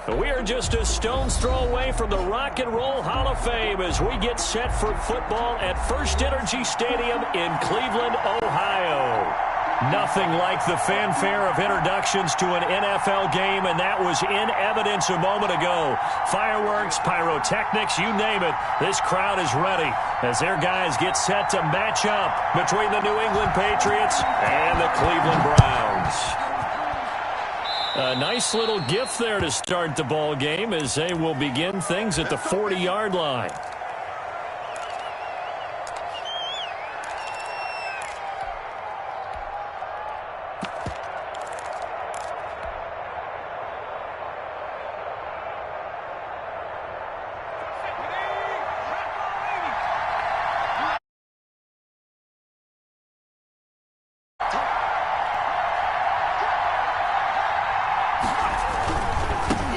We are just a stone's throw away from the Rock and Roll Hall of Fame as we get set for football at First Energy Stadium in Cleveland, Ohio. Nothing like the fanfare of introductions to an NFL game, and that was in evidence a moment ago. Fireworks, pyrotechnics, you name it. This crowd is ready as their guys get set to match up between the New England Patriots and the Cleveland Browns. A nice little gift there to start the ball game as they will begin things at the 40-yard line.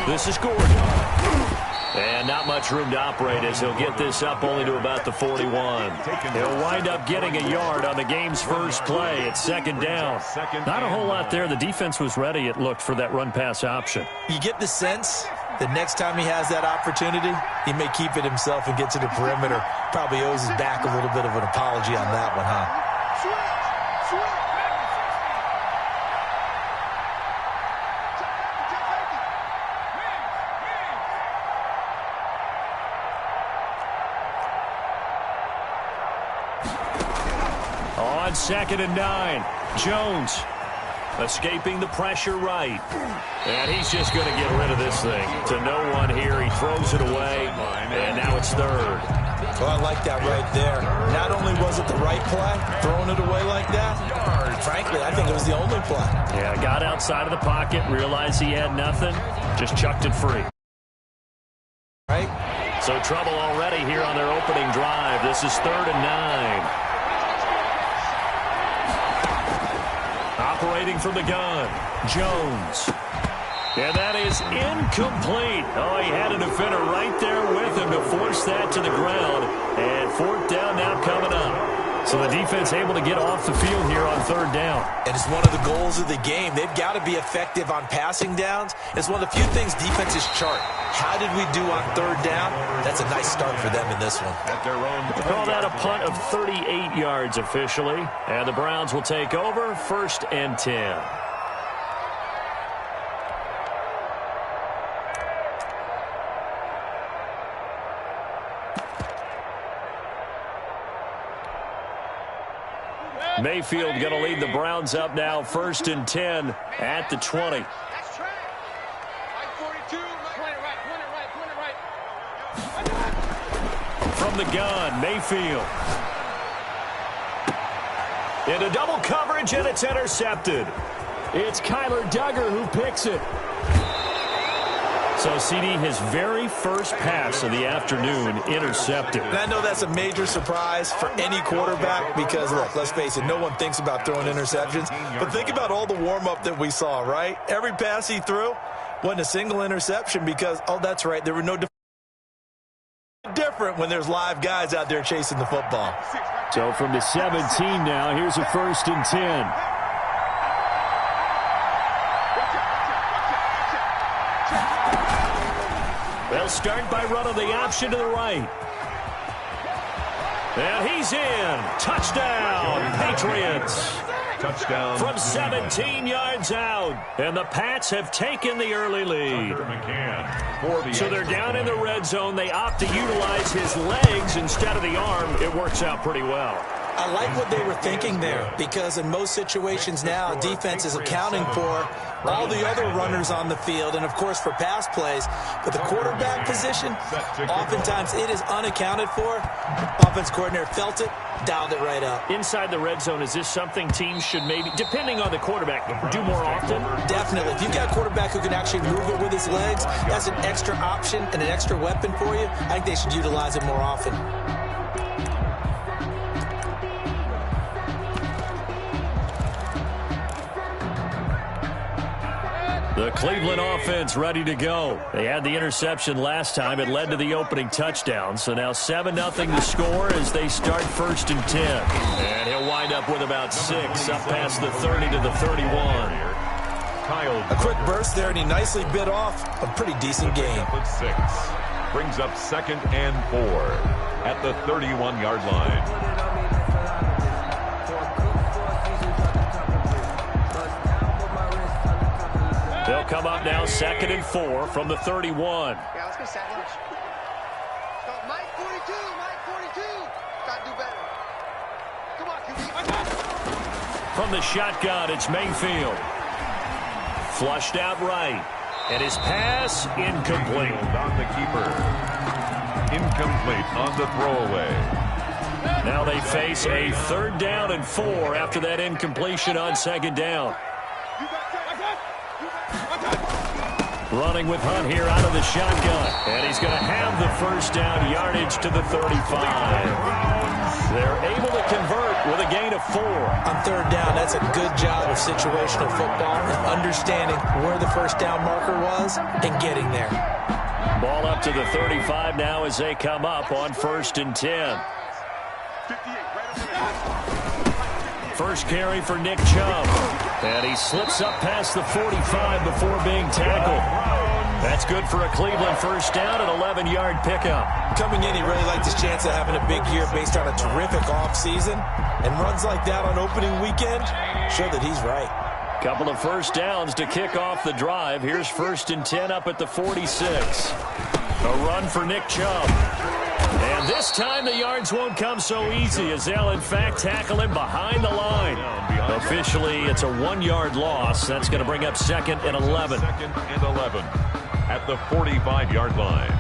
This is Gordon. And not much room to operate as he'll get this up only to about the 41. He'll wind up getting a yard on the game's first play. It's second down. Not a whole lot there. The defense was ready, it looked, for that run-pass option. You get the sense that next time he has that opportunity, he may keep it himself and get to the perimeter. Probably owes his back a little bit of an apology on that one, huh? On 2nd and 9, Jones escaping the pressure right. And he's just going to get rid of this thing to no one here. He throws it away, and now it's third. Well, I like that right there. Not only was it the right play, throwing it away like that, frankly, I think it was the only play. Yeah, got outside of the pocket, realized he had nothing, just chucked it free. Right? So trouble already here on their opening drive. This is 3rd and 9. Operating from the gun, Jones. And that is incomplete. Oh, he had a defender right there with him to force that to the ground. And 4th down now coming up. So the defense able to get off the field here on 3rd down. And it's one of the goals of the game. They've got to be effective on passing downs. It's one of the few things defenses chart. How did we do on 3rd down? That's a nice start for them in this one. Call that a punt of 38 yards officially. And the Browns will take over 1st and 10. Mayfield going to lead the Browns up now, 1st and 10 at the 20. From the gun, Mayfield. Into double coverage, and it's intercepted. It's Kyler Duggar who picks it. So, CD, his very first pass of the afternoon intercepted. And I know that's a major surprise for any quarterback because, look, let's face it, no one thinks about throwing interceptions. But think about all the warm-up that we saw, right? Every pass he threw wasn't a single interception because, oh, that's right, there were no different when there's live guys out there chasing the football. So from the 17 now, here's a 1st and 10. They'll start by running the option to the right. And he's in. Touchdown, Patriots. Touchdown. From 17 yards out. And the Pats have taken the early lead. So they're down in the red zone. They opt to utilize his legs instead of the arm. It works out pretty well. I like what they were thinking there because in most situations now, defense is accounting for all the other runners on the field and, of course, for pass plays. But the quarterback position, oftentimes it is unaccounted for. Offense coordinator felt it, dialed it right up. Inside the red zone, is this something teams should maybe, depending on the quarterback, do more often? Definitely. If you've got a quarterback who can actually move it with his legs, that's an extra option and an extra weapon for you. I think they should utilize it more often. The Cleveland offense ready to go. They had the interception last time. It led to the opening touchdown. So now 7-0 to score as they start 1st and 10. And he'll wind up with about 6 up past the 30 to the 31. A quick burst there, and he nicely bit off a pretty decent gain. 6 brings up 2nd and 4 at the 31-yard line. They'll come up now 2nd and 4 from the 31. Yeah, let's go second. Go, Mike 42, Mike 42. Gotta do better. Come on, QB. From the shotgun, it's Mayfield. Flushed out right. And his pass incomplete. On the keeper. Incomplete on the throwaway. Now they face a 3rd down and 4 after that incompletion on 2nd down. Running with Hunt here out of the shotgun. And he's going to have the 1st down yardage to the 35. They're able to convert with a gain of 4. On 3rd down, that's a good job of situational football and understanding where the 1st down marker was and getting there. Ball up to the 35 now as they come up on 1st and 10. First carry for Nick Chubb. And he slips up past the 45 before being tackled. That's good for a Cleveland 1st down and 11-yard pickup. Coming in, he really liked his chance of having a big year based on a terrific offseason. And runs like that on opening weekend show that he's right. Couple of 1st downs to kick off the drive. Here's 1st and 10 up at the 46. A run for Nick Chubb. And this time the yards won't come so easy as they'll in fact tackle him behind the line. Officially, it's a 1-yard loss. That's going to bring up 2nd and 11. 2nd and 11 at the 45-yard line.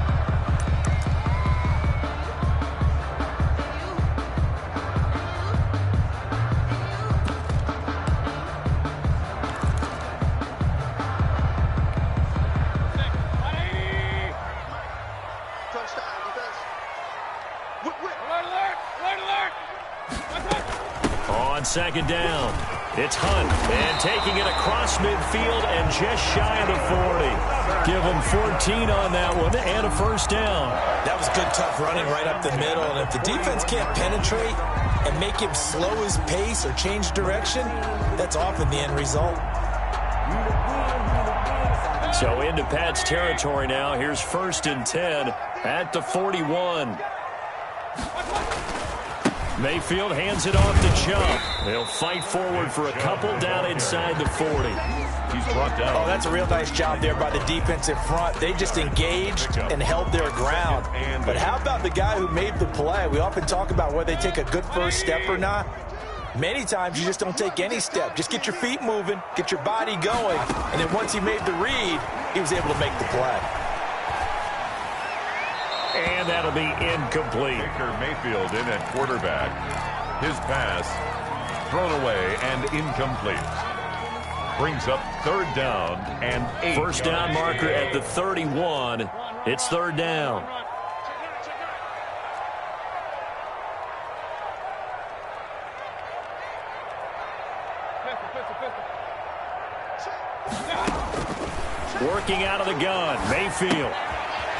On 2nd down, it's Hunt, and taking it across midfield and just shy of the 40. Give him 14 on that one and a 1st down. That was good, tough running right up the middle, and if the defense can't penetrate and make him slow his pace or change direction, that's often the end result. So into Pat's territory now. Here's 1st and 10 at the 41. Mayfield hands it off to Chubb. They'll fight forward for a couple down inside the 40. He's brought down. Oh, that's a real nice job there by the defensive front. They just engaged and held their ground. But how about the guy who made the play? We often talk about whether they take a good first step or not. Many times you just don't take any step. Just get your feet moving, get your body going, and then once he made the read, he was able to make the play. And that'll be incomplete. Baker Mayfield in at quarterback. His pass thrown away and incomplete. Brings up 3rd down and 8. 1st down marker at the 31. It's 3rd down. Working out of the gun, Mayfield.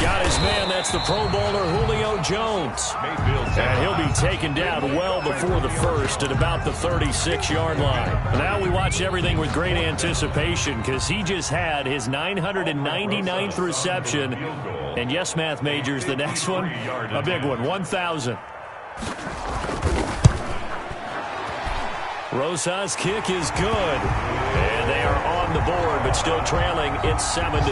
Got his man, that's the Pro Bowler Julio Jones. And he'll be taken down well before the 1st at about the 36-yard line. Now we watch everything with great anticipation because he just had his 999th reception. And yes, math majors, the next one, a big one, 1,000. Rosas' kick is good. And they are on the board, but still trailing. It's 7-3.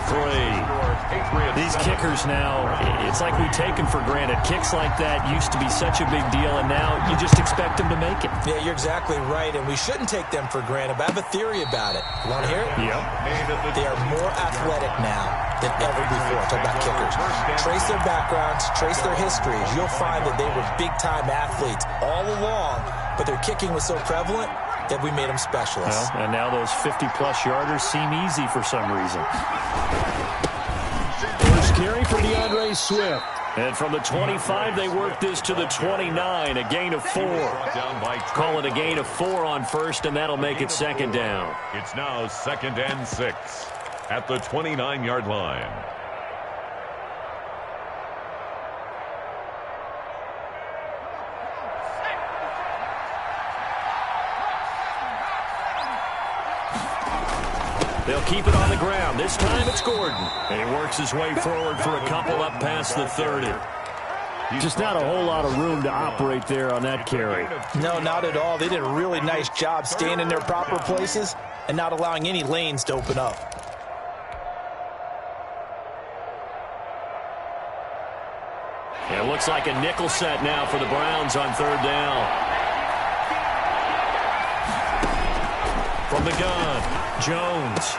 These kickers now, it's like we take them for granted. Kicks like that used to be such a big deal, and now you just expect them to make it. Yeah, you're exactly right, and we shouldn't take them for granted, but I have a theory about it. You want to hear it? Yep. They are more athletic now than ever before. Talk about kickers. Trace their backgrounds, trace their histories. You'll find that they were big-time athletes all along, but their kicking was so prevalent that we made them specialists. Well, and now those 50-plus yarders seem easy for some reason. First carry for DeAndre Swift. And from the 25, they work this to the 29, a gain of 4. Call it a gain of 4 on 1st, and that'll make it 2nd down. It's now 2nd and 6 at the 29-yard line. They'll keep it on the ground. This time it's Gordon. And he works his way forward for a couple up past the 30. Just not a whole lot of room to operate there on that carry. No, not at all. They did a really nice job staying in their proper places and not allowing any lanes to open up. It looks like a nickel set now for the Browns on third down. From the gun, Jones.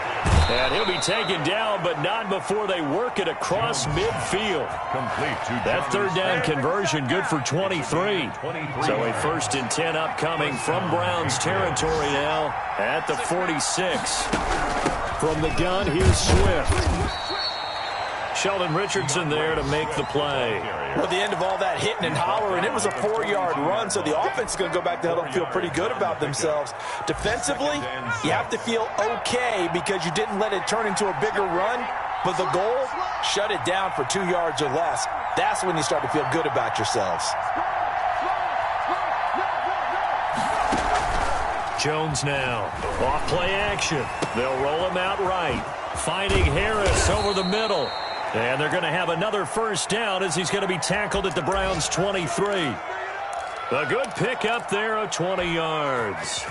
And he'll be taken down, but not before they work it across midfield. Complete to That third down conversion good for 23. So a 1st and 10 upcoming from Browns territory now at the 46. From the gun, here's Swift. Sheldon Richardson there to make the play. Well, at the end of all that hitting and hollering, it was a 4-yard run, so the offense is going to go back to huddle and feel pretty good about themselves. Defensively, you have to feel okay because you didn't let it turn into a bigger run, but the goal, shut it down for 2 yards or less. That's when you start to feel good about yourselves. Jones now, off play action. They'll roll him out right, finding Harris over the middle. And they're going to have another first down as he's going to be tackled at the Browns' 23. A good pickup there of 20 yards.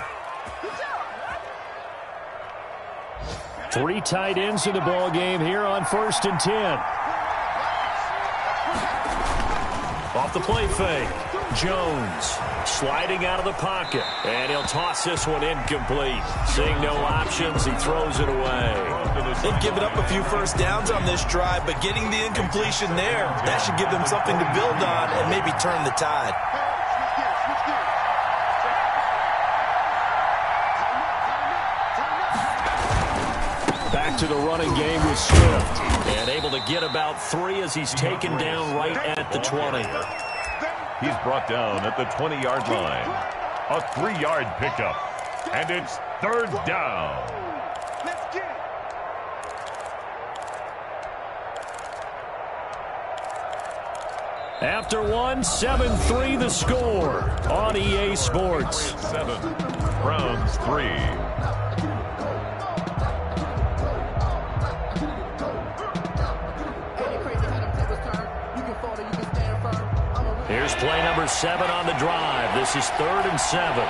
3 tight ends in the ball game here on 1st and 10. Off the play fake, Jones sliding out of the pocket, and he'll toss this one incomplete. Seeing no options, he throws it away. They've given up a few first downs on this drive, but getting the incompletion there, that should give them something to build on and maybe turn the tide. Back to the running game with Swift. And able to get about 3 as he's taken down right at the 20. He's brought down at the 20-yard line. A 3-yard pickup. And it's third down. Let's get it. After 7-3 the score on EA Sports. 7, Browns 3. Here's play number 7 on the drive. This is 3rd and 7.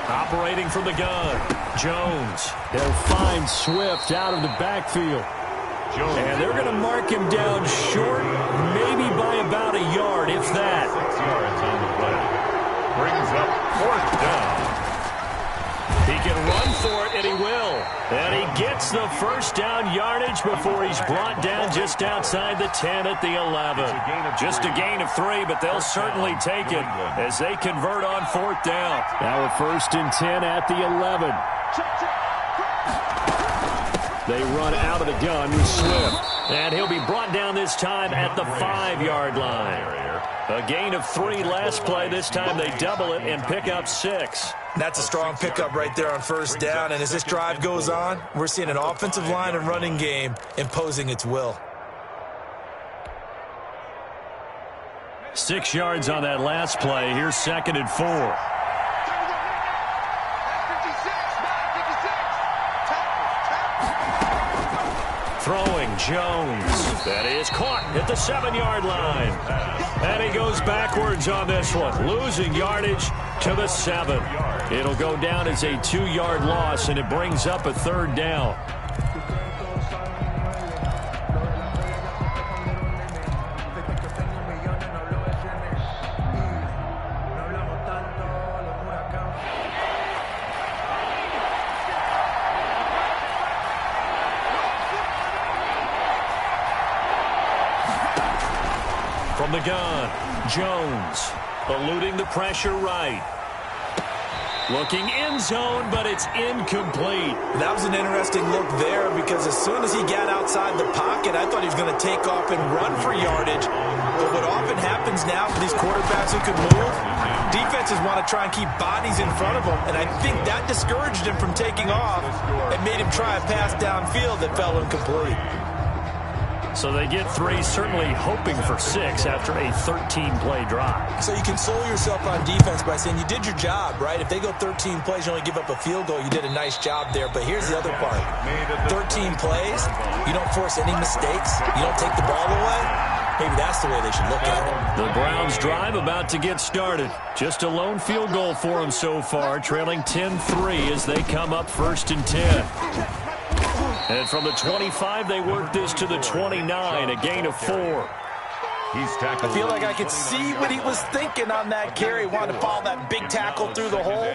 Operating from the gun, Jones. They'll find Swift out of the backfield. And they're going to mark him down short, maybe by about a yard, if that. 6 yards on the play. Brings up 4th down. He can run for it, and he will. And he gets the first down yardage before he's brought down just outside the 10 at the 11. Just a gain of 3, but they'll certainly take it as they convert on 4th down. Now a 1st and 10 at the 11. They run out of the gun with Swift. And he'll be brought down this time at the 5-yard line. A gain of 3 last play. This time they double it and pick up 6. That's a strong pickup right there on 1st down. And as this drive goes on, we're seeing an offensive line and running game imposing its will. 6 yards on that last play. Here's 2nd and 4. Throwing Jones. That is caught at the 7-yard line. And he goes backwards on this one, losing yardage to the 7. It'll go down as a 2-yard loss, and it brings up a 3rd down. From the gun, Jones eluding the pressure right. Looking end zone, but it's incomplete. That was an interesting look there because as soon as he got outside the pocket, I thought he was going to take off and run for yardage. But what often happens now for these quarterbacks who can move, defenses want to try and keep bodies in front of them, and I think that discouraged him from taking off and made him try a pass downfield that fell incomplete. So they get 3, certainly hoping for 6 after a 13-play drive. So you console yourself on defense by saying you did your job, right? If they go 13 plays, you only give up a field goal, you did a nice job there. But here's the other part. 13 plays, you don't force any mistakes, you don't take the ball away. Maybe that's the way they should look at it. The Browns drive about to get started. Just a lone field goal for them so far, trailing 10-3 as they come up 1st and 10. And from the 25, they work this to the 29, a gain of 4. I feel like I could see what he was thinking on that carry. Wanted to follow that big tackle through the hole.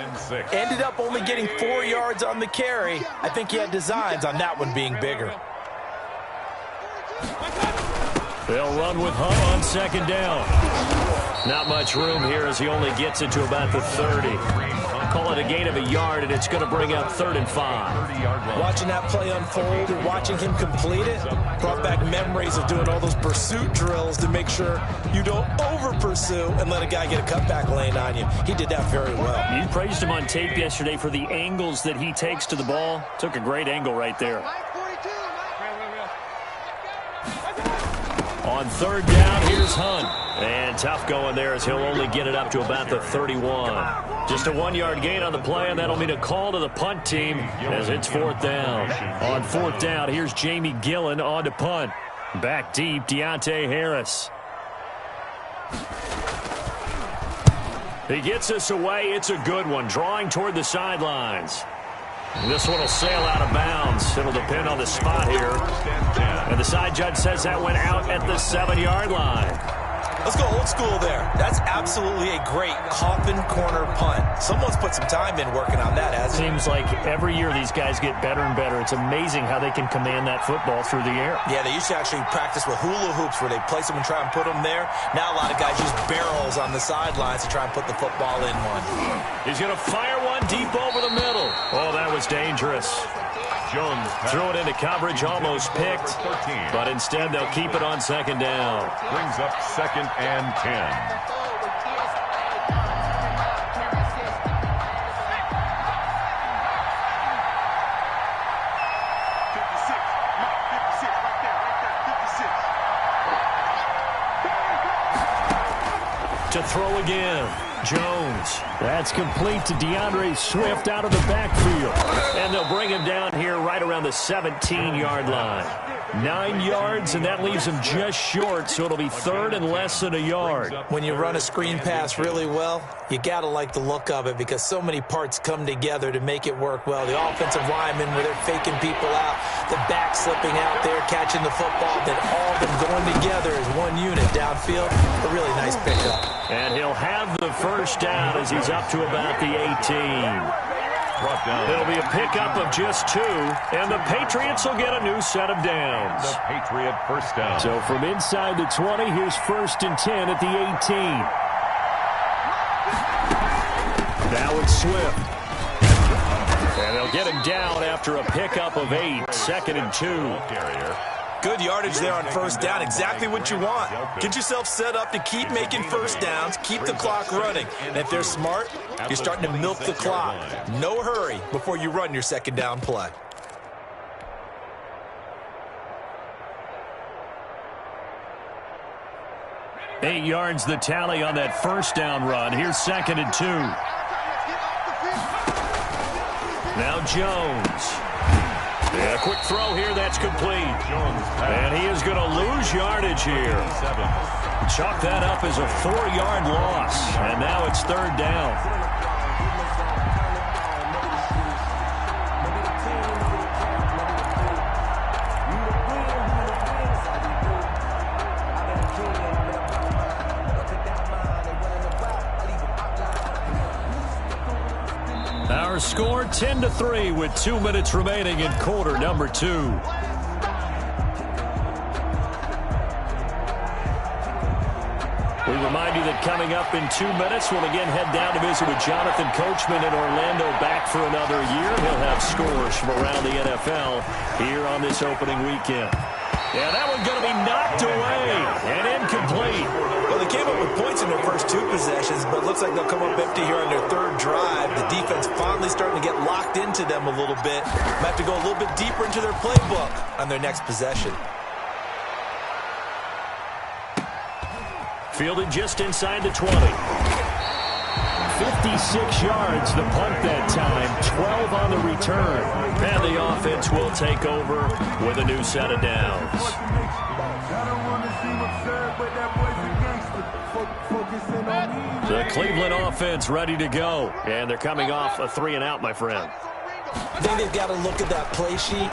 Ended up only getting 4 yards on the carry. I think he had designs on that one being bigger. They'll run with Hunt on 2nd down. Not much room here as he only gets it to about the 30. Call it a gain of a yard, and it's going to bring up 3rd and 5. Watching that play unfold and watching him complete it brought back memories of doing all those pursuit drills to make sure you don't over-pursue and let a guy get a cutback lane on you. He did that very well. You praised him on tape yesterday for the angles that he takes to the ball. Took a great angle right there. On 3rd down, here's Hunt. And tough going there as he'll only get it up to about the 31. Just a 1-yard gain on the play, and that'll mean a call to the punt team as it's 4th down. On 4th down, here's Jamie Gillen on to punt. Back deep, Deontay Harris. He gets us away. It's a good one, drawing toward the sidelines. This one will sail out of bounds. It'll depend on the spot here. And the side judge says that went out at the 7-yard line. Let's go old school there. That's absolutely a great coffin corner punt. Someone's put some time in working on that, hasn't it? Seems like every year these guys get better and better. It's amazing how they can command that football through the air. Yeah, they used to actually practice with hula hoops where they place them and try and put them there. Now a lot of guys use barrels on the sidelines to try and put the football in one. He's going to fire one deep over the middle. Oh, that was dangerous. Jones threw it into coverage, almost picked, but instead they'll keep it on 2nd down. Brings up 2nd and 10. To throw again, Jones. That's complete to DeAndre Swift out of the backfield. And they'll bring him down here right around the 17-yard line. 9 yards, and that leaves him just short, so it'll be 3rd and less than a yard. When you run a screen pass really well, you got to like the look of it because so many parts come together to make it work well. The offensive linemen, where they're faking people out, the back slipping out there, catching the football, then all of them going together as one unit downfield. A really nice pickup. And he'll have the 1st down as he's up to about the 18. It'll be a pickup of just 2, and the Patriots will get a new set of downs. The Patriot 1st down. So from inside the 20, here's 1st and 10 at the 18. Now it's Swift. And they'll get him down after a pickup of 8, 2nd and 2. Good yardage there on 1st down. Exactly what you want. Get yourself set up to keep making 1st downs, keep the clock running. And if they're smart, you're starting to milk the clock. No hurry before you run your 2nd down play. Eight yards the tally on that 1st down run. Here's 2nd and 2. Now Jones. And a quick throw here, that's complete. And he is going to lose yardage here. Chalk that up as a 4-yard loss. And now it's 3rd down. Our score 10-3 with 2 minutes remaining in quarter number 2. We remind you that coming up in 2 minutes, we'll again head down to visit with Jonathan Coachman in Orlando, back for another year. He'll have scores from around the NFL here on this opening weekend. Yeah, that one's going to be knocked away and incomplete. Well, they came up with points in their first 2 possessions, but it looks like they'll come up empty here on their 3rd drive. The defense finally starting to get locked into them a little bit. Might have to go a little bit deeper into their playbook on their next possession. Fielded just inside the 20. 56 yards the punt that time, 12 on the return. And the offense will take over with a new set of downs. The Cleveland offense ready to go. And they're coming off a 3-and-out, my friend. I think they've got to look at that play sheet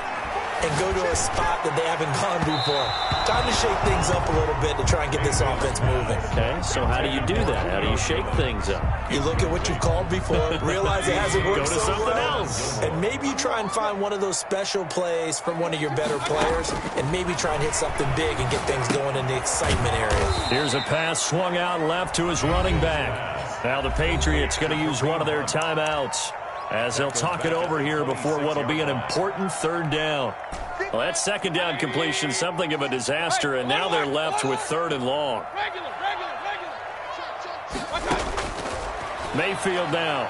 and go to a spot that they haven't gone before. Time to shake things up a little bit to try and get this offense moving. Okay, so how do you do that? How do you shake things up? You look at what you've called before, realize it hasn't worked Go to so something well, else. and maybe you try and find one of those special plays from one of your better players, and maybe try and hit something big and get things going in the excitement area. Here's a pass swung out left to his running back. Now the Patriots going to use one of their timeouts as they'll talk it over here before what will be an important 3rd down. Well, that 2nd down completion, something of a disaster, and now they're left with 3rd and long. Mayfield now.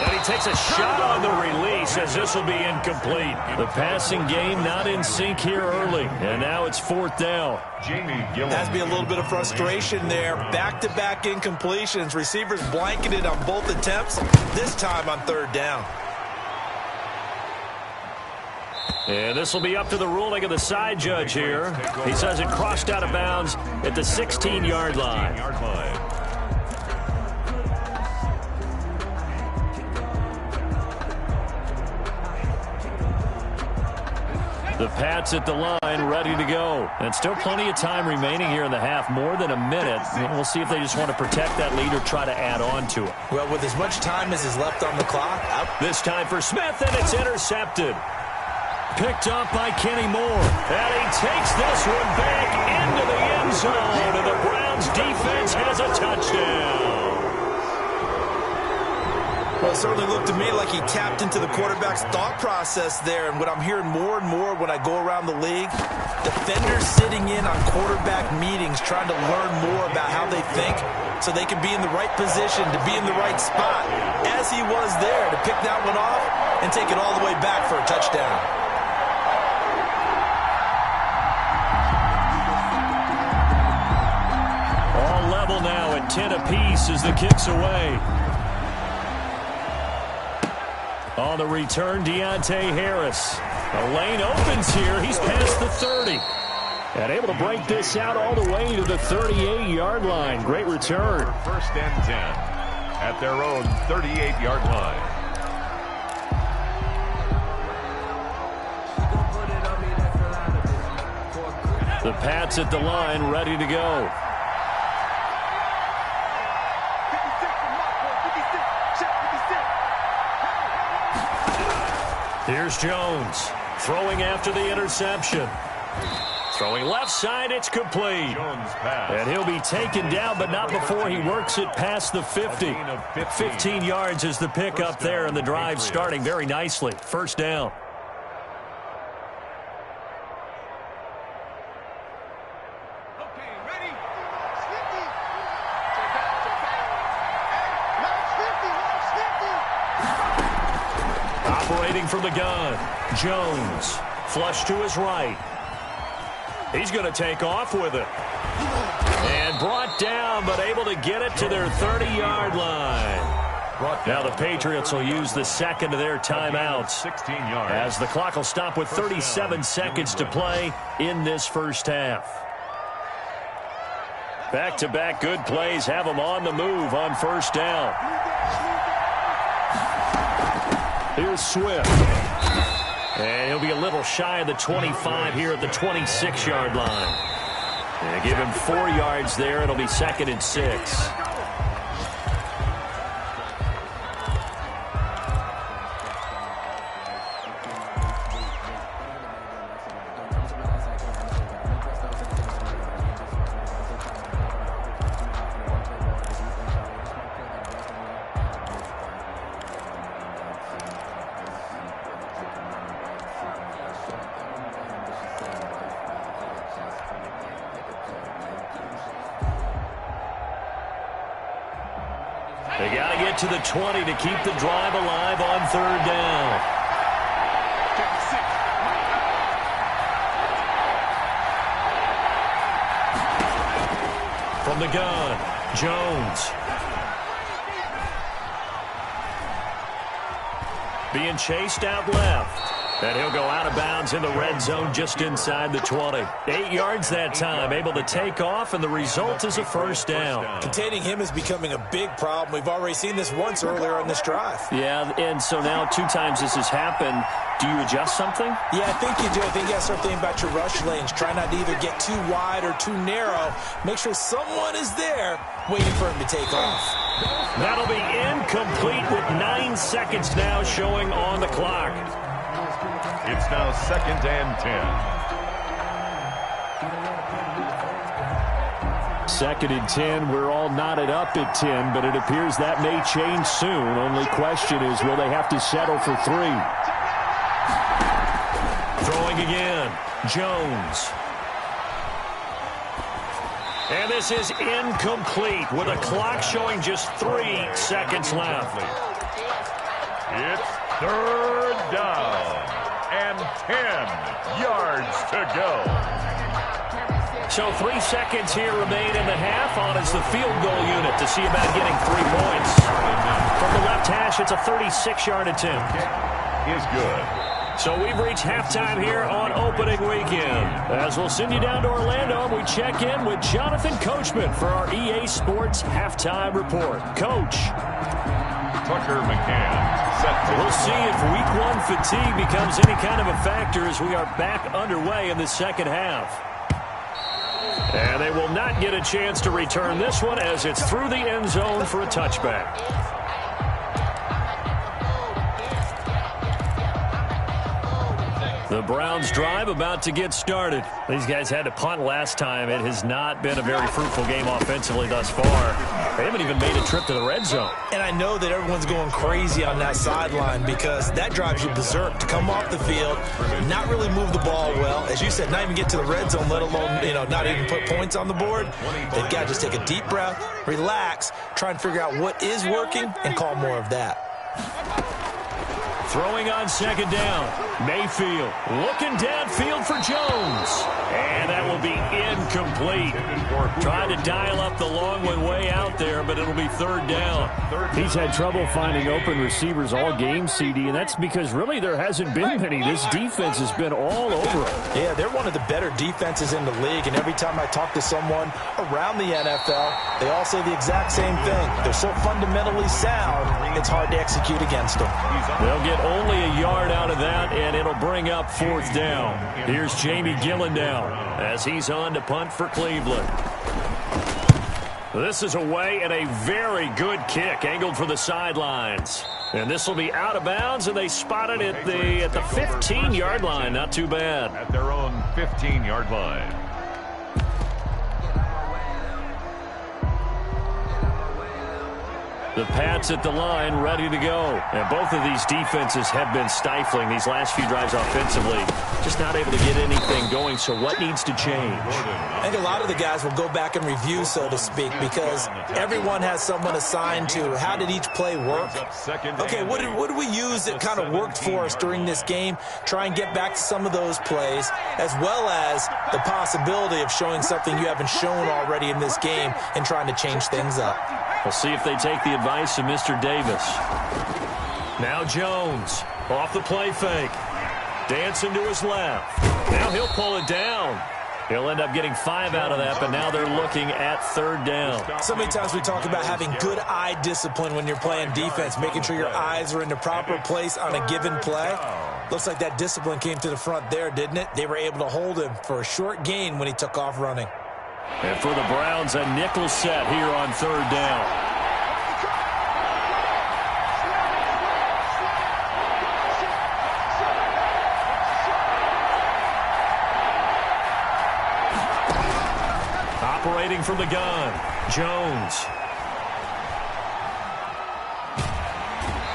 And he takes a shot on the release as this will be incomplete. The passing game not in sync here early, and now it's 4th down. Has to be a little bit of frustration there. Back-to-back incompletions. Receivers blanketed on both attempts, this time on 3rd down. And this will be up to the ruling of the side judge here. He says it crossed out of bounds at the 16-yard line. The Pats at the line, ready to go. And still plenty of time remaining here in the half, more than a minute. We'll see if they just want to protect that lead or try to add on to it. Well, with as much time as is left on the clock. This time for Smith, and it's intercepted. Picked up by Kenny Moore. And he takes this one back into the end zone. And the Browns defense has a touchdown. Well, it certainly looked to me like he tapped into the quarterback's thought process there. And what I'm hearing more and more when I go around the league, defenders sitting in on quarterback meetings trying to learn more about how they think so they can be in the right position to be in the right spot, as he was there to pick that one off and take it all the way back for a touchdown. All level now at 10 apiece as the kick's away. On the return, Deontay Harris. The lane opens here. He's past the 30. And able to break this out all the way to the 38-yard line. Great return. 1st and 10 at their own 38-yard line. The Pats at the line, ready to go. Here's Jones, throwing after the interception. Throwing left side, it's complete. Jones pass. And he'll be taken down, but not before he works it past the 50. 15 yards is the pickup there, and the drive starting very nicely. 1st down. Operating from the gun, Jones, flush to his right. He's going to take off with it. And brought down, but able to get it to their 30-yard line. Now the Patriots will use the 2nd of their timeouts 16 yards. as the clock will stop with 37 seconds to play in this 1st half. Back-to-back good plays have them on the move on 1st down. Here's Swift. And he'll be a little shy of the 25 here at the 26-yard line. And give him 4 yards there. It'll be 2nd and 6. They got to get to the 20 to keep the drive alive on 3rd down. From the gun, Jones. Being chased out left. And he'll go out of bounds in the red zone just inside the 20. 8 yards that time, able to take off, and the result is a first down. Containing him is becoming a big problem. We've already seen this once earlier on this drive. Yeah, and so now 2 times this has happened. Do you adjust something? Yeah, I think you do. I think you got to start thinking about your rush lanes. Try not to either get too wide or too narrow. Make sure someone is there waiting for him to take off. That'll be incomplete with 9 seconds now showing on the clock. It's now 2nd and 10. 2nd and 10. We're all knotted up at 10, but it appears that may change soon. Only question is, will they have to settle for 3? Throwing again, Jones. And this is incomplete with a clock showing just 3 seconds left. It's 3rd down and 10 yards to go. So 3 seconds here remain in the half. On is the field goal unit to see about getting 3 points. From the left hash, it's a 36-yard attempt. Is good. So we've reached halftime here on opening weekend. As we'll send you down to Orlando, we check in with Jonathan Coachman for our EA Sports Halftime Report. Coach. Tucker McCann. We'll see if week 1 fatigue becomes any kind of a factor as we are back underway in the second half. And they will not get a chance to return this one as it's through the end zone for a touchback. The Browns drive about to get started. These guys had to punt last time. It has not been a very fruitful game offensively thus far. They haven't even made a trip to the red zone. And I know that everyone's going crazy on that sideline because that drives you berserk to come off the field, not really move the ball well. As you said, not even get to the red zone, let alone, not even put points on the board. They've got to just take a deep breath, relax, try and figure out what is working, and call more of that. Throwing on 2nd down. Mayfield looking downfield for Jones. And that will be incomplete. Trying to dial up the long one way out there, but it'll be 3rd down. He's had trouble finding open receivers all game, CD, and that's because really there hasn't been many. This defense has been all over it. Yeah, they're one of the better defenses in the league, and every time I talk to someone around the NFL, they all say the exact same thing. They're so fundamentally sound, it's hard to execute against them. They'll get only a yard out of that, and it'll bring up 4th down. Here's Jamie Gillen now as he's on to punt for Cleveland. This is away and a very good kick angled for the sidelines. And this will be out of bounds, and they spot it at the 15-yard line. Not too bad. At their own 15-yard line. The Pats at the line, ready to go. And both of these defenses have been stifling these last few drives offensively. Just not able to get anything going, so what needs to change? I think a lot of the guys will go back and review, so to speak, because everyone has someone assigned to how did each play work. Okay, what did we use that kind of worked for us during this game? Try and get back to some of those plays, as well as the possibility of showing something you haven't shown already in this game and trying to change things up. We'll see if they take the advice of Mr. Davis. Now Jones off the play fake. Dancing to his left. Now he'll pull it down. He'll end up getting 5 out of that, but now they're looking at 3rd down. So many times we talk about having good eye discipline when you're playing defense, making sure your eyes are in the proper place on a given play. Looks like that discipline came to the front there, didn't it? They were able to hold him for a short gain when he took off running. And for the Browns, a nickel set here on 3rd down. Operating from the gun, Jones.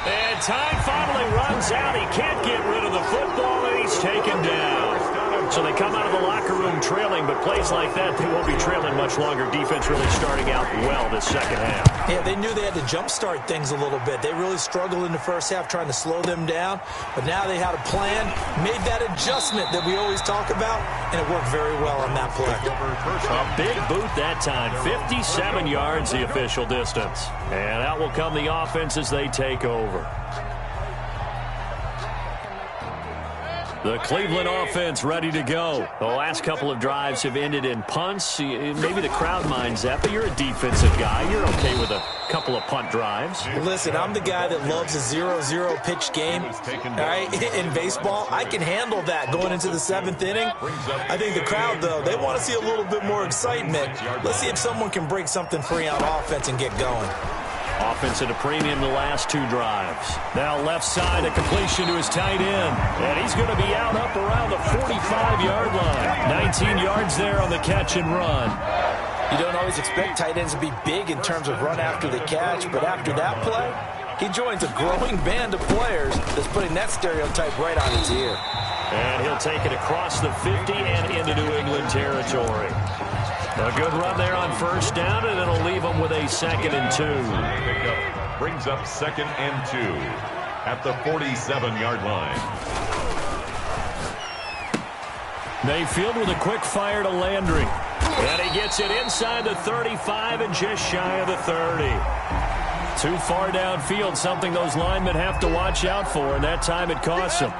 And time finally runs out. He can't get rid of the football, and he's taken down. So they come out of the locker room trailing, but plays like that, they won't be trailing much longer. Defense really starting out well this second half. Yeah, they knew they had to jumpstart things a little bit. They really struggled in the first half trying to slow them down, but now they had a plan, made that adjustment that we always talk about, and it worked very well on that play. A big boot that time, 57 yards the official distance. And out will come the offense as they take over. The Cleveland offense ready to go. The last couple of drives have ended in punts. Maybe the crowd minds that, but you're a defensive guy. You're okay with a couple of punt drives. Listen, I'm the guy that loves a 0-0 pitch game. All right, in baseball, I can handle that going into the 7th inning. I think the crowd, though, they want to see a little bit more excitement. Let's see if someone can break something free on offense and get going. Offense at a premium the last 2 drives. Now left side, a completion to his tight end. And he's going to be out up around the 45-yard line. 19 yards there on the catch and run. You don't always expect tight ends to be big in terms of run after the catch, but after that play, he joins a growing band of players that's putting that stereotype right on its ear. And he'll take it across the 50 and into New England territory. A good run there on first down, and it'll leave them with a 2nd and 2. Brings up 2nd and 2 at the 47-yard line. Mayfield with a quick fire to Landry. And he gets it inside the 35 and just shy of the 30. Too far downfield, something those linemen have to watch out for, and that time it costs them.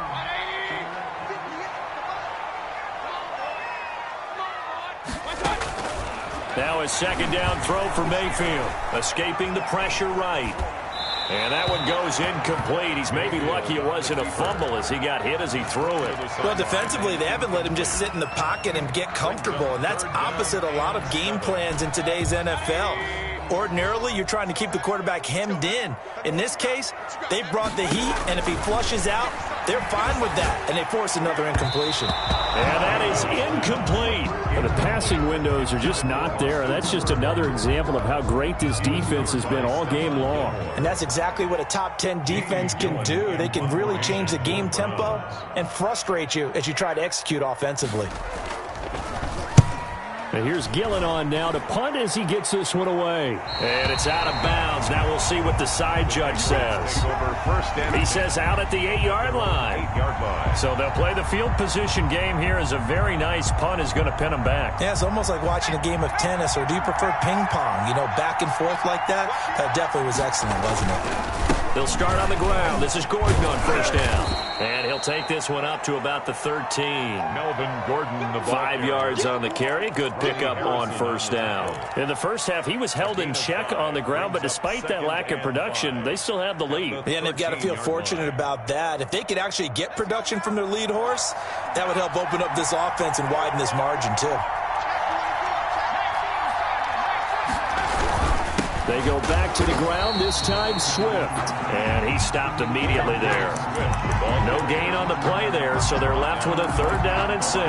Now a 2nd down throw for Mayfield. Escaping the pressure right. And that one goes incomplete. He's maybe lucky it wasn't a fumble as he got hit as he threw it. Well, defensively, they haven't let him just sit in the pocket and get comfortable, and that's opposite a lot of game plans in today's NFL. Ordinarily, you're trying to keep the quarterback hemmed in. In this case, they brought the heat, and if he flushes out, they're fine with that, and they force another incompletion. And that is incomplete. But the passing windows are just not there, and that's just another example of how great this defense has been all game long. And that's exactly what a top 10 defense can do. They can really change the game tempo and frustrate you as you try to execute offensively. And here's Gillen on now to punt as he gets this one away. And it's out of bounds. Now we'll see what the side judge says. He says out at the 8-yard line. So they'll play the field position game here as a very nice punt is going to pin them back. Yeah, it's almost like watching a game of tennis, or do you prefer ping pong? You know, back and forth like that? That definitely was excellent, wasn't it? They'll start on the ground. This is Gordon on first down. And he'll take this one up to about the 13. Melvin Gordon, the 5 yards on the carry. Good pickup on first down. In the first half, he was held in check on the ground, but despite that lack of production, they still have the lead. Yeah, and they've got to feel fortunate about that. If they could actually get production from their lead horse, that would help open up this offense and widen this margin, too. They go back to the ground, this time Swift. And he stopped immediately there. No gain on the play there, so they're left with a 3rd down and 6.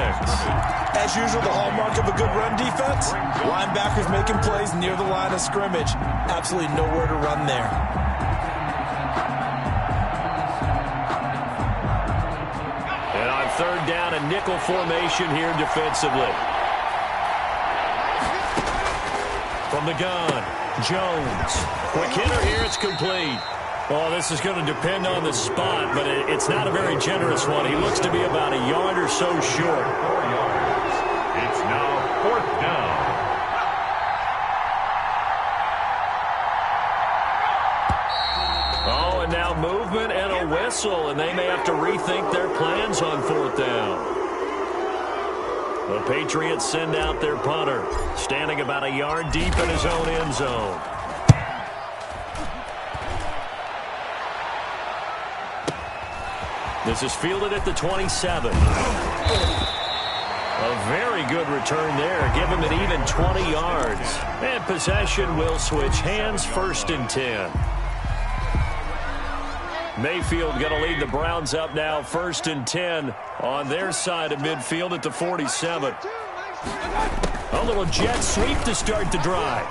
As usual, the hallmark of a good run defense, linebackers making plays near the line of scrimmage. Absolutely nowhere to run there. And on 3rd down, a nickel formation here defensively. From the gun, Jones. Quick hitter here, it's complete. Well, this is going to depend on the spot, but it's not a very generous one. He looks to be about a yard or so short. 4 yards. It's now 4th down. Oh, and now movement and a whistle, and they may have to rethink their plans on 4th down. The Patriots send out their punter, standing about a yard deep in his own end zone. This is fielded at the 27. A very good return there. Give him an even 20 yards. And possession will switch hands, 1st and 10. Mayfield going to lead the Browns up now, 1st and 10 on their side of midfield at the 47. A little jet sweep to start the drive.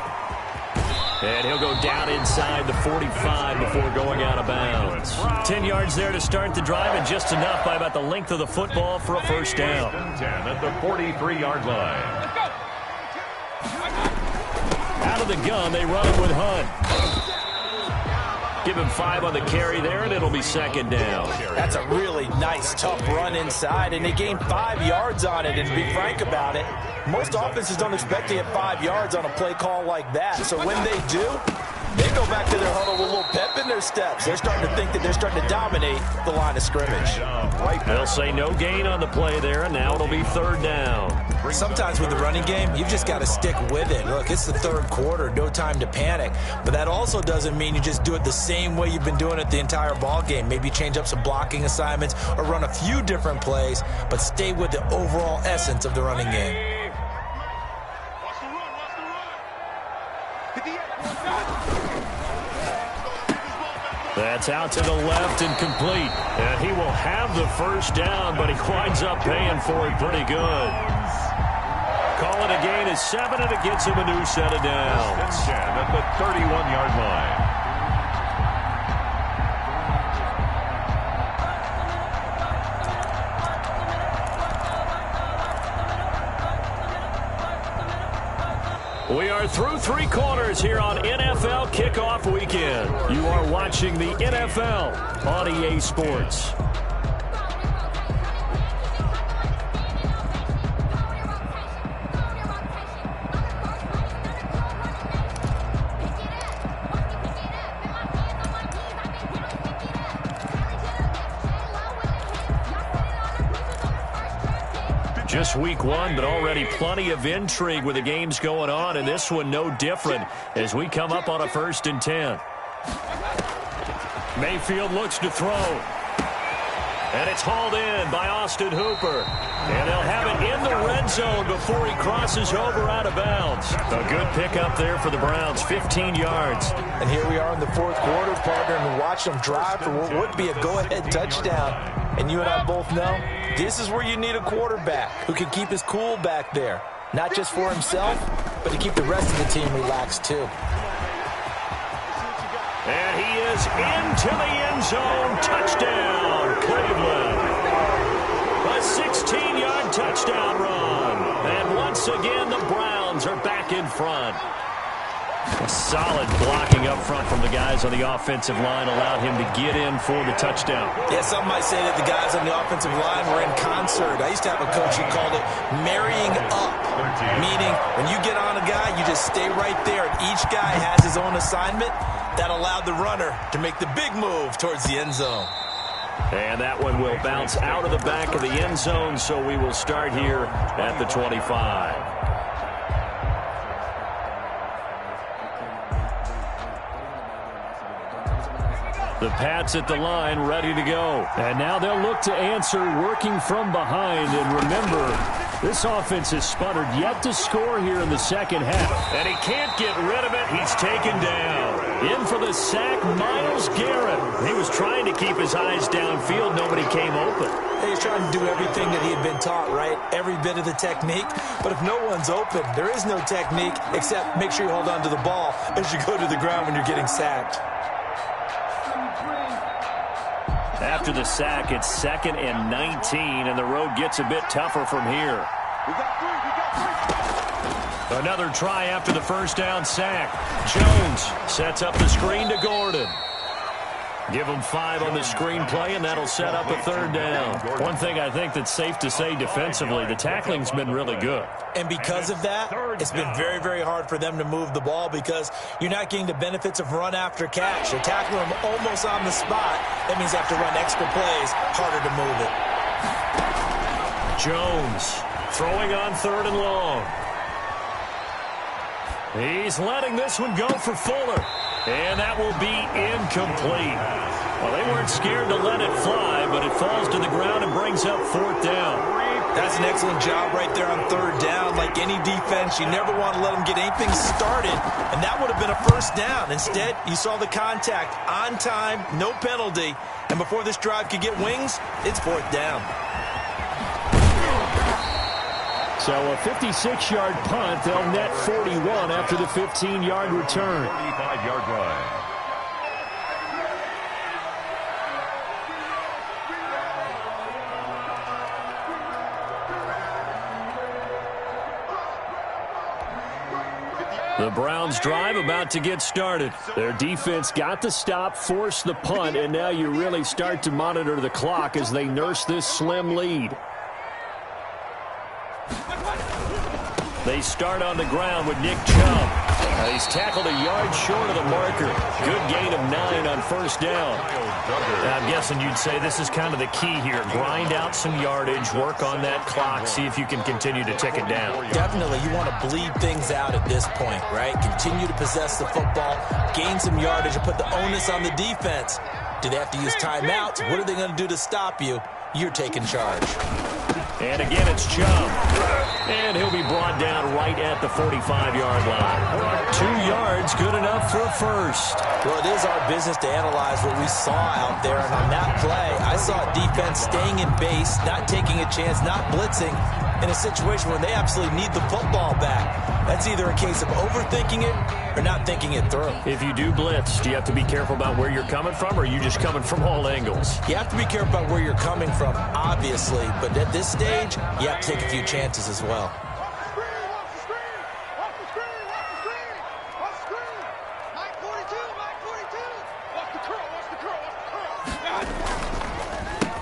And he'll go down inside the 45 before going out of bounds. 10 yards there to start the drive, and just enough by about the length of the football for a first down. 10 at the 43-yard line. Out of the gun, they run it with Hunt. Give him 5 on the carry there, and it'll be second down. That's a really nice, tough run inside, and they gained 5 yards on it. And to be frank about it, most offenses don't expect to get 5 yards on a play call like that. So when they do, they go back to their huddle with a little pep in their steps. They're starting to think that they're starting to dominate the line of scrimmage. They'll say no gain on the play there, and now it'll be third down. Sometimes with the running game, you've just got to stick with it. Look, it's the third quarter, no time to panic. But that also doesn't mean you just do it the same way you've been doing it the entire ball game. Maybe change up some blocking assignments or run a few different plays, but stay with the overall essence of the running game. That's out to the left and complete. And he will have the first down, but he winds up paying for it pretty good. Call it a gain of 7, and it gets him a new set of downs. 10 at the 31-yard line. We are through 3 quarters here on NFL Kickoff Weekend. You are watching the NFL on EA Sports. Just week 1, but already plenty of intrigue with the games going on, and this one no different as we come up on a 1st and 10. Mayfield looks to throw. And it's hauled in by Austin Hooper. And they'll have it in the red zone before he crosses over out of bounds. A good pickup there for the Browns, 15 yards. And here we are in the 4th quarter, partner, and we watch them drive for what would be a go-ahead touchdown. And you and I both know this is where you need a quarterback who can keep his cool back there. Not just for himself, but to keep the rest of the team relaxed too. And he is into the end zone. Touchdown, Cleveland. A 16-yard touchdown run. And once again, the Browns are back in front. Solid blocking up front from the guys on the offensive line allowed him to get in for the touchdown. Yeah, some might say that the guys on the offensive line were in concert. I used to have a coach who called it marrying up, meaning when you get on a guy, you just stay right there, and each guy has his own assignment. That allowed the runner to make the big move towards the end zone. And that one will bounce out of the back of the end zone, so we will start here at the 25. The Pats at the line, ready to go. And now they'll look to answer, working from behind. And remember, this offense has sputtered yet to score here in the second half. And he can't get rid of it. He's taken down. In for the sack, Myles Garrett. He was trying to keep his eyes downfield. Nobody came open. He's trying to do everything that he had been taught, right? Every bit of the technique. But if no one's open, there is no technique except make sure you hold on to the ball as you go to the ground when you're getting sacked. After the sack, it's 2nd and 19, and the road gets a bit tougher from here. Another try after the first down sack. Jones sets up the screen to Gordon. Give him 5 on the screen play, and that'll set up a 3rd down. One thing I think that's safe to say defensively, the tackling's been really good. And because of that, it's been very, very hard for them to move the ball because you're not getting the benefits of run after catch. You're tackling them almost on the spot. That means you have to run extra plays, harder to move it. Jones throwing on 3rd and long. He's letting this one go for Fuller. And that will be incomplete. Well, they weren't scared to let it fly, but it falls to the ground and brings up 4th down. That's an excellent job right there on 3rd down. Like any defense, you never want to let them get anything started, and that would have been a 1st down. Instead, you saw the contact on time, no penalty, and before this drive could get wings, it's 4th down. So a 56-yard punt. They'll net 41 after the 15-yard return. 35-yard line. The Browns drive about to get started. Their defense got the stop, forced the punt, and now you really start to monitor the clock as they nurse this slim lead. They start on the ground with Nick Chubb. He's tackled a yard short of the marker. Good gain of 9 on first down. I'm guessing you'd say this is kind of the key here. Grind out some yardage, work on that clock, see if you can continue to tick it down. Definitely, you want to bleed things out at this point, right? Continue to possess the football, gain some yardage, and put the onus on the defense. Do they have to use timeouts? What are they going to do to stop you? You're taking charge. And again, it's Chubb. And he'll be brought down right at the 45-yard line. 2 yards, good enough for a first. Well, it is our business to analyze what we saw out there. And on that play, I saw defense staying in base, not taking a chance, not blitzing in a situation where they absolutely need the football back. That's either a case of overthinking it or not thinking it through. If you do blitz, do you have to be careful about where you're coming from, or are you just coming from all angles? You have to be careful about where you're coming from, obviously. But at this stage, you have to take a few chances as well.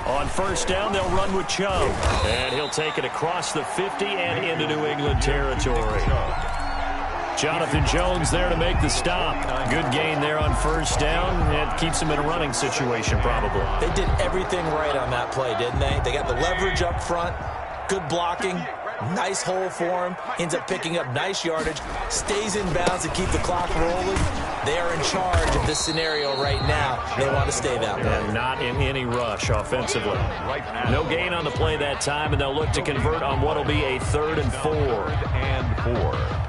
On first down, they'll run with Chubb. And he'll take it across the 50 and into New England territory. Jonathan Jones there to make the stop. Good gain there on first down. It keeps him in a running situation, probably. They did everything right on that play, didn't they? They got the leverage up front, good blocking, nice hole for him, ends up picking up nice yardage, stays in bounds to keep the clock rolling. They are in charge of this scenario right now. They want to stay that way. And not in any rush offensively. No gain on the play that time, and they'll look to convert on what will be a 3rd and 4. 3rd and 4.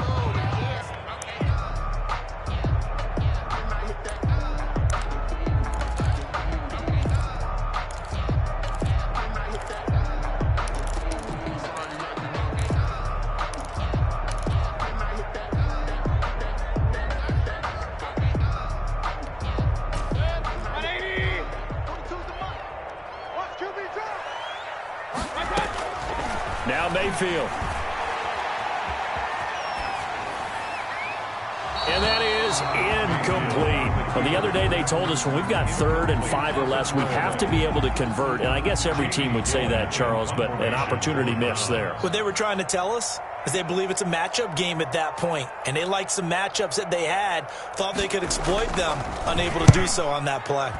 Now Mayfield. And that is incomplete. Well, the other day they told us when we've got 3rd and 5 or less, we have to be able to convert. And I guess every team would say that, Charles, but an opportunity missed there. What they were trying to tell us is they believe it's a matchup game at that point. And they liked some matchups that they had, thought they could exploit them, unable to do so on that play.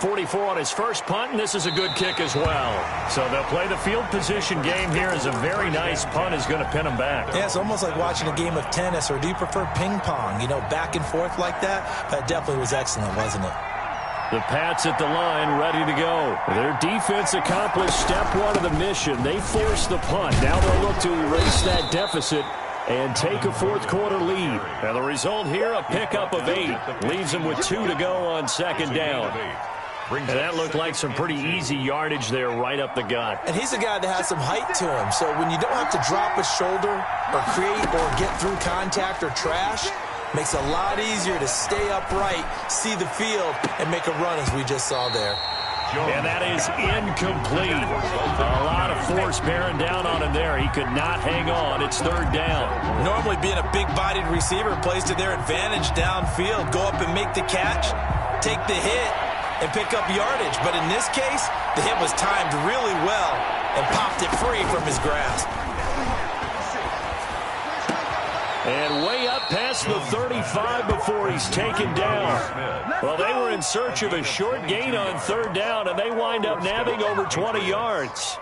44 on his first punt, and this is a good kick as well. So they'll play the field position game here as a very nice punt is going to pin them back. Yeah, it's almost like watching a game of tennis, or do you prefer ping pong? You know, back and forth like that? That definitely was excellent, wasn't it? The Pats at the line, ready to go. Their defense accomplished step 1 of the mission. They forced the punt. Now they'll look to erase that deficit and take a 4th quarter lead. And the result here, a pickup of 8. Leaves them with 2 to go on 2nd down. And that looked like some pretty easy yardage there right up the gut. And he's a guy that has some height to him. So when you don't have to drop a shoulder or create or get through contact or trash, makes it a lot easier to stay upright, see the field, and make a run as we just saw there. And that is incomplete. A lot of force bearing down on him there. He could not hang on. It's 3rd down. Normally being a big-bodied receiver plays to their advantage downfield. Go up and make the catch, take the hit, and pick up yardage. But in this case, the hit was timed really well and popped it free from his grasp. And way up past the 35 before he's taken down. Well, they were in search of a short gain on 3rd down, and they wind up nabbing over 20 yards.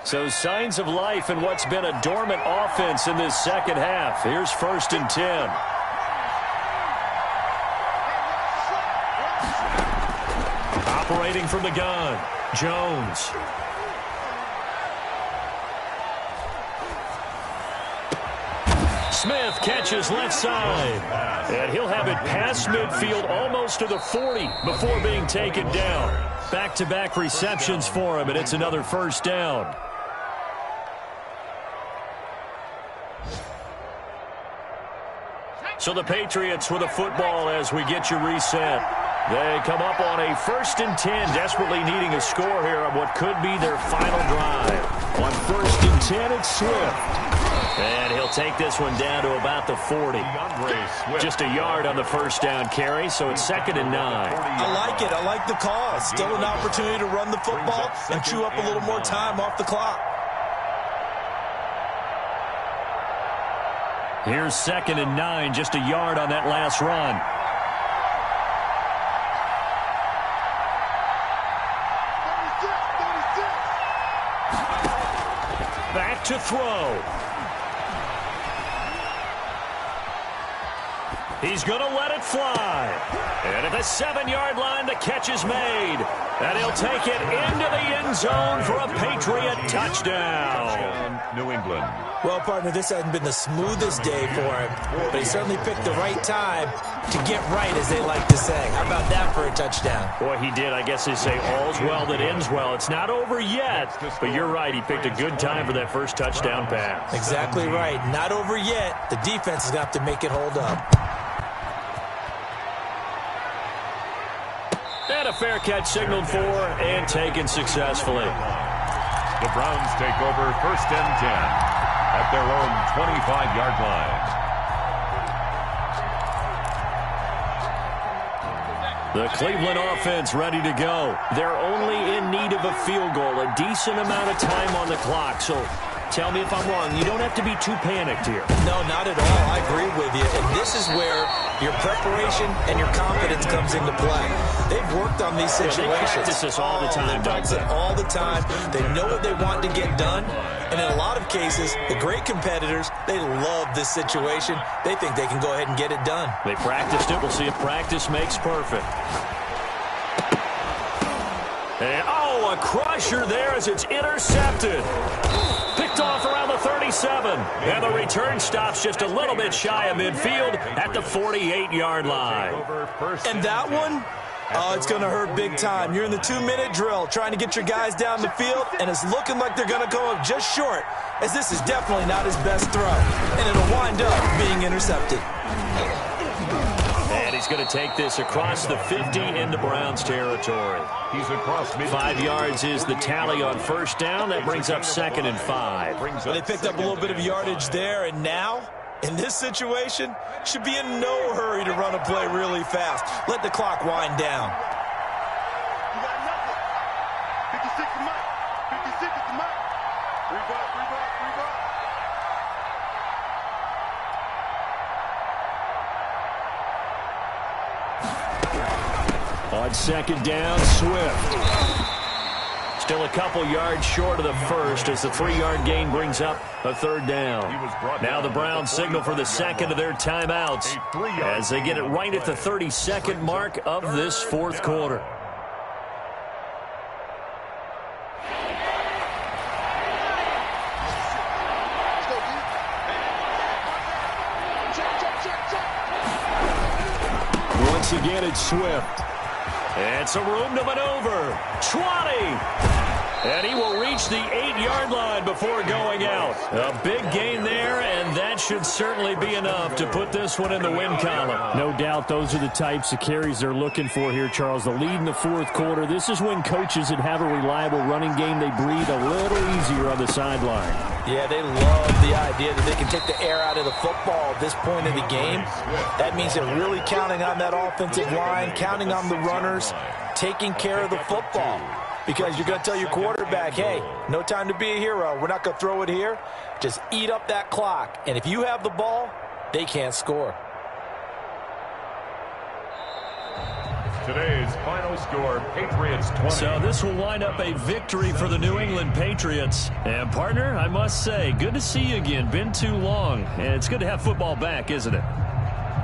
So signs of life in what's been a dormant offense in this second half. Here's 1st and 10. Operating from the gun, Jones. Smith catches left side. And he'll have it past midfield almost to the 40 before being taken down. Back-to-back receptions for him, and it's another first down. So the Patriots with a football as we get you reset. They come up on a 1st and 10, desperately needing a score here on what could be their final drive. On 1st and 10, it's Swift. And he'll take this one down to about the 40. Just a yard on the first down carry, so it's 2nd and 9. I like it. I like the call. Still an opportunity to run the football and chew up a little more time off the clock. Here's 2nd and 9, just a yard on that last run. Back to throw. He's going to let it fly. And at the 7-yard line, the catch is made. And he'll take it into the end zone for a Patriot touchdown. New England. Well, partner, this hasn't been the smoothest day for him, but he certainly picked the right time to get right, as they like to say. How about that for a touchdown? Boy, he did. I guess they say all's well that ends well. It's not over yet, but you're right. He picked a good time for that first touchdown pass. Exactly right. Not over yet. The defense is going to have to make it hold up. And a fair catch signaled for and taken successfully. The Browns take over 1st and 10 at their own 25-yard line. The Cleveland offense ready to go. They're only in need of a field goal, a decent amount of time on the clock. So tell me if I'm wrong. You don't have to be too panicked here. No, not at all. I agree with you. And this is where your preparation and your confidence comes into play. They've worked on these situations. They practice this all the time. They practice it all the time. They know what they want to get done. And in a lot of cases, the great competitors, they love this situation. They think they can go ahead and get it done. They practiced it. We'll see if practice makes perfect. And, a crusher there as it's intercepted. Picked off around the 37. And the return stops just a little bit shy of midfield at the 48-yard line. And that one, it's going to hurt big time. You're in the 2-minute drill trying to get your guys down the field, and it's looking like they're going to come up just short, as this is definitely not his best throw. And it'll wind up being intercepted. And he's going to take this across the 50 into Browns territory. He's across midfield. 5 yards is the tally on first down. That brings up 2nd and 5. Well, they picked up a little bit of yardage there, and now, in this situation, should be in no hurry to run a play really fast. Let the clock wind down. You got nothing. 56 to Mike. 56 to Mike. Reebok. On 2nd down, Swift. Still a couple yards short of the first as the 3-yard gain brings up a 3rd down. Now the Browns signal for the 2nd of their timeouts as they get it right at the 32nd mark of this 4th quarter. Once again, it's Swift. And some room to maneuver. 20. And he will reach the 8-yard line before going out. A big gain there, and that should certainly be enough to put this one in the win column. No doubt those are the types of carries they're looking for here, Charles. The lead in the 4th quarter. This is when coaches that have a reliable running game, they breathe a little easier on the sideline. Yeah, they love the idea that they can take the air out of the football at this point in the game. That means they're really counting on that offensive line, counting on the runners, taking care of the football. Because you're going to tell your quarterback, hey, no time to be a hero. We're not going to throw it here. Just eat up that clock. And if you have the ball, they can't score. Today's final score, Patriots 20. So this will wind up a victory for the New England Patriots. And, partner, I must say, good to see you again. Been too long. And it's good to have football back, isn't it?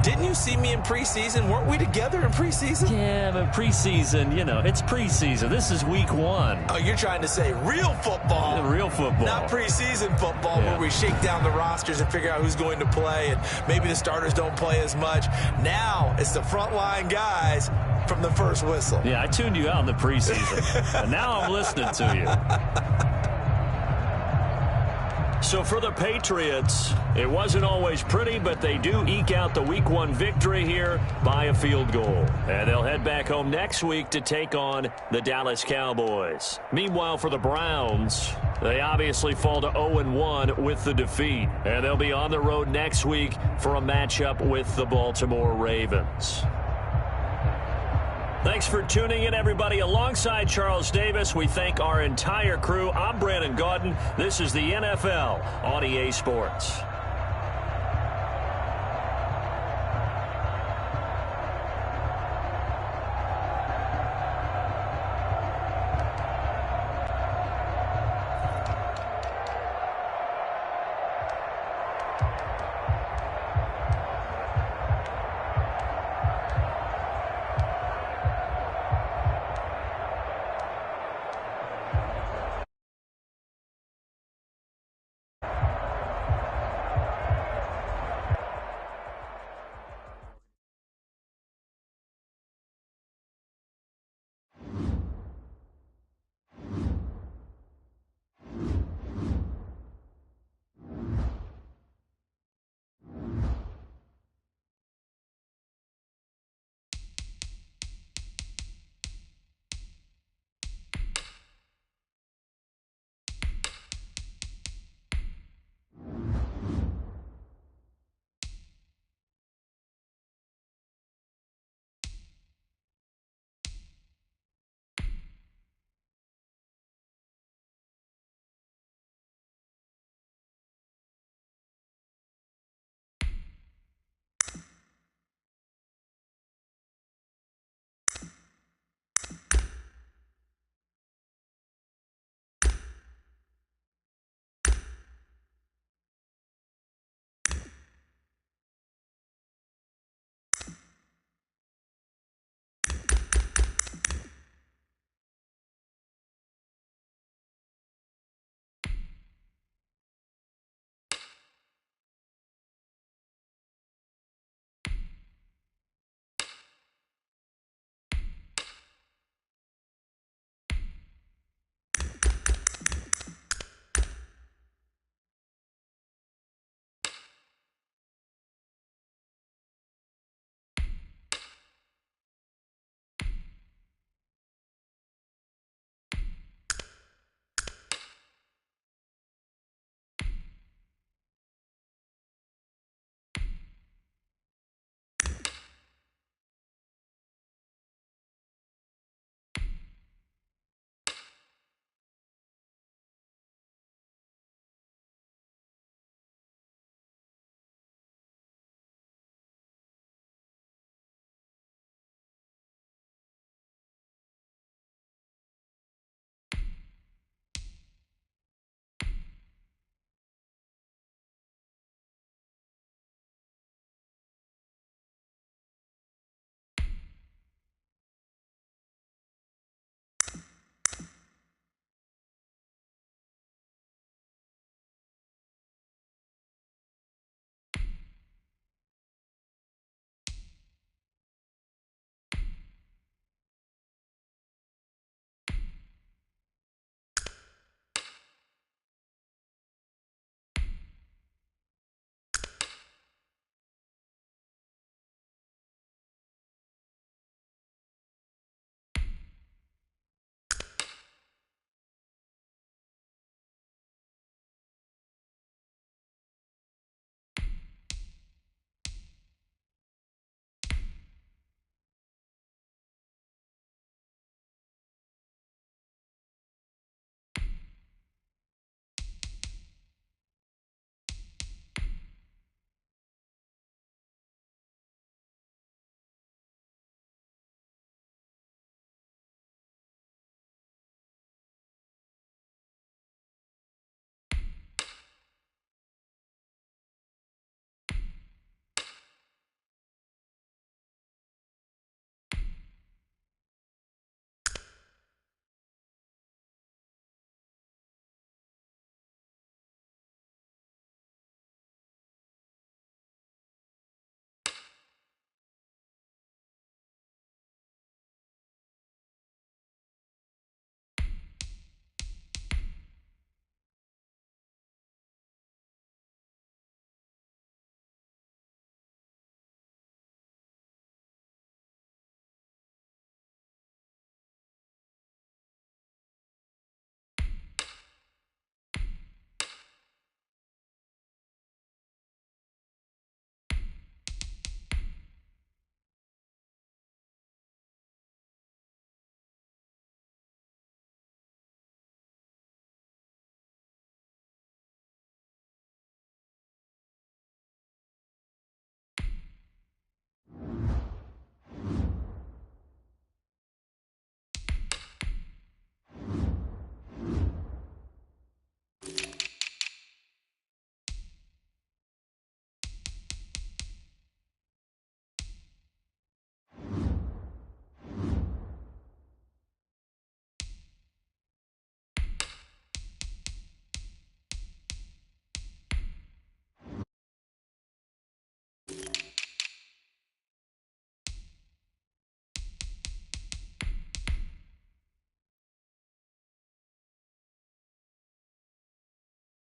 Didn't you see me in preseason? Weren't we together in preseason? Yeah, but preseason, it's preseason. This is week 1. Oh, you're trying to say real football. Real football. Not preseason football where we shake down the rosters and figure out who's going to play, and maybe the starters don't play as much. Now it's the frontline guys from the first whistle. Yeah, I tuned you out in the preseason, and now I'm listening to you. So for the Patriots, it wasn't always pretty, but they do eke out the Week 1 victory here by a field goal. And they'll head back home next week to take on the Dallas Cowboys. Meanwhile, for the Browns, they obviously fall to 0-1 with the defeat. And they'll be on the road next week for a matchup with the Baltimore Ravens. Thanks for tuning in, everybody. Alongside Charles Davis, we thank our entire crew. I'm Brandon Gaudin. This is the NFL on EA Sports.